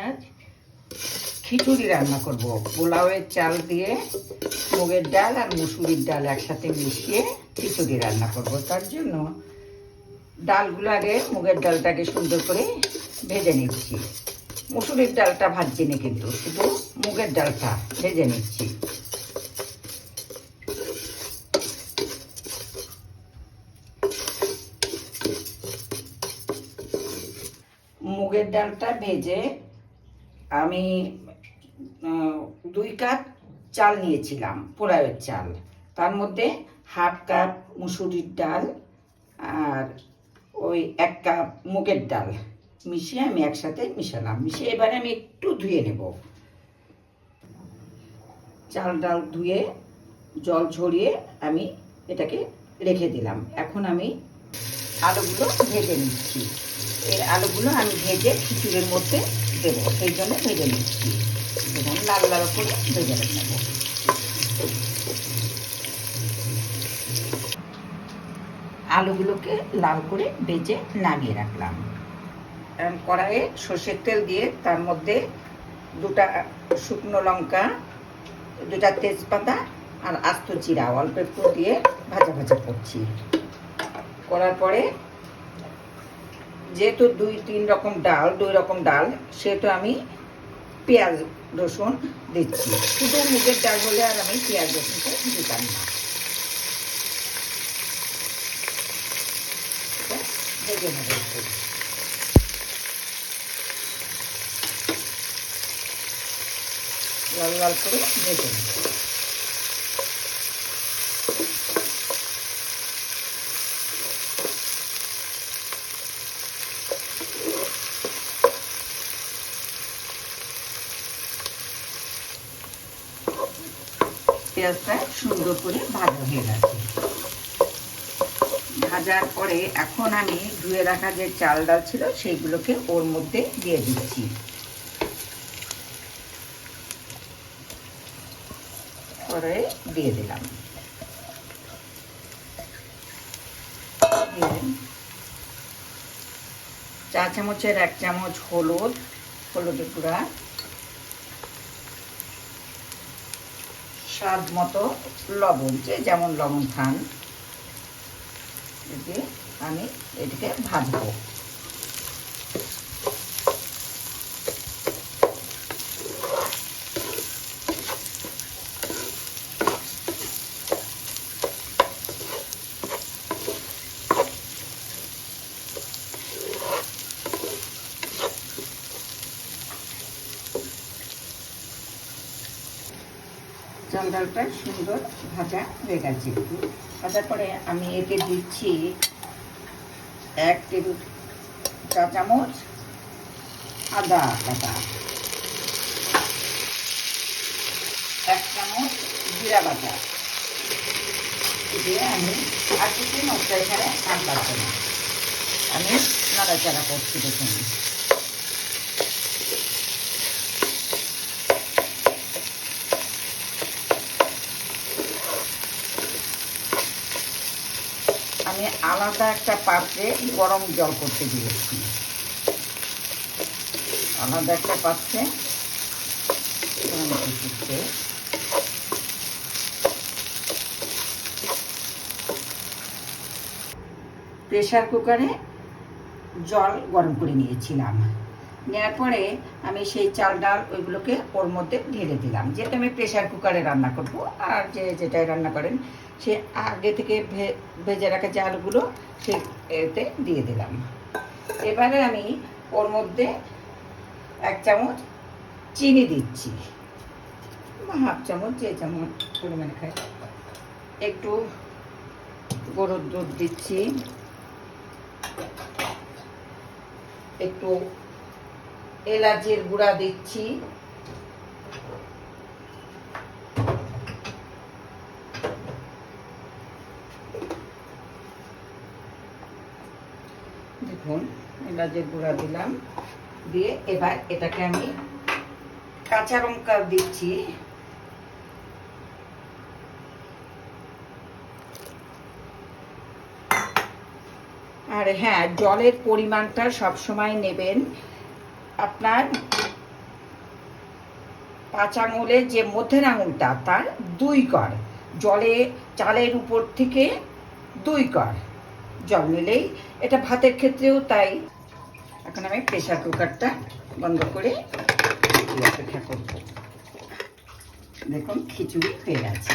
আজ খিচুড়ি রান্না করব। পোলাওয়ের চাল দিয়ে মুগের ডাল আর মুসুরির ডাল একসাথে মিশিয়ে খিচুড়ি রান্না করব। তার জন্য ডালগুলো আগে মুগের ডালটাকে সুন্দর করে ভেজে নিচ্ছি। মুসুরির ডালটা ভাজছি না, কিন্তু শুধু মুগের ডালটা ভেজে নিচ্ছি। মুগের ডালটা ভেজে আমি 2 কাপ চাল নিয়েছিলাম, পোলাওয়ের চাল। তার মধ্যে হাফ কাপ মুসুরির ডাল আর ওই 1 কাপ মুগের ডাল মিশিয়ে আমি একসাথে মিশালাম। মিশিয়ে এবারে আমি একটু ধুয়ে নেব। চাল ডাল ধুয়ে জল ঝরিয়ে আমি এটাকে রেখে দিলাম। এখন আমি আলুগুলো ভেজে নিচ্ছি। এই আলুগুলো আমি ভেজে খিচুড়ির মধ্যে দেবো, সেই জন্য ভেজে নিচ্ছি। এবং লাল লাল করে ভেজে নেব। আলুগুলোকে লাল করে ভেজে নামিয়ে রাখলাম। কড়াইয়ে সর্ষের তেল দিয়ে তার মধ্যে 2টা শুকনো লঙ্কা, 2টা তেজপাতা আর আস্ত জিরা অল্প একটু দিয়ে ভাজা ভাজা করছি। করার পরে যেহেতু 2 রকম ডাল সেহেতু আমি পেঁয়াজ রসুন দিচ্ছি। শুধু মুগের ডাল হলে আর আমি পেঁয়াজ রসুনটা দিতাম না। ভেজে নেব একটু। লাল লাল করে ভেজে নেব। পেঁয়াজটা সুন্দর করে ভাজা হয়ে গেছে। ভাজার পরে এখন আমি ধুয়ে রাখা যে চাল ডাল ছিল সেইগুলোকে ওর মধ্যে দিয়ে দিচ্ছি। পরে দিয়ে দিলাম। চা চামচের 1 চামচ হলুদের গুঁড়া, স্বাদ মতো লবণ, যে যেমন লবণ খান, দিয়ে আমি এটাকে ভাজবো। চাল ডালটা সুন্দর ভাজা হয়ে গেছে। ভাজার পরে আমি এতে দিচ্ছি 1 টেবিল চা চামচ আদা বাটা, 1 চামচ জিরা বাটা দিয়ে আমি আর কিছু মশলা এখানে আট লাগবে না। আমি নাড়াচাড়া করছি। দেখুন আমি আলাদা একটা পাত্রে গরম জল করতে দিয়েছি। আলাদা একটা পাত্রে প্রেসার কুকারে জল গরম করে নিয়েছিলাম। নেওয়ার পরে আমি সেই চাল ডাল ওইগুলোকে ওর মধ্যে ঢেলে দিলাম। যেটা আমি প্রেসার কুকারে রান্না করব, আর যেটাই রান্না করেন সে আগে থেকে ভেজে রাখা যে আলুগুলো সে এতে দিয়ে দিলাম। এবারে আমি ওর মধ্যে 1 চামচ চিনি দিচ্ছি, হাফ চামচ যে যেমন পরিমাণে খাই। একটু গরুর দুধ দিচ্ছি, একটু এলাচের গুঁড়া দিচ্ছি, দেখুন এলাচের গুঁড়া দিলাম। দিয়ে এবার এটাকে আমি কাঁচা লঙ্কা দিচ্ছি, আর হ্যাঁ, জলের পরিমাণটা সবসময় নেবেন আপনার 5 আঙুলের যে মধ্যের আঙুলটা তার 2 কর জলে, চালের উপর থেকে 2 কর জল নিলেই, এটা ভাতের ক্ষেত্রেও তাই। এখন আমি প্রেসার কুকারটা বন্ধ করে অপেক্ষা করব। দেখুন খিচুড়ি হয়ে গেছে।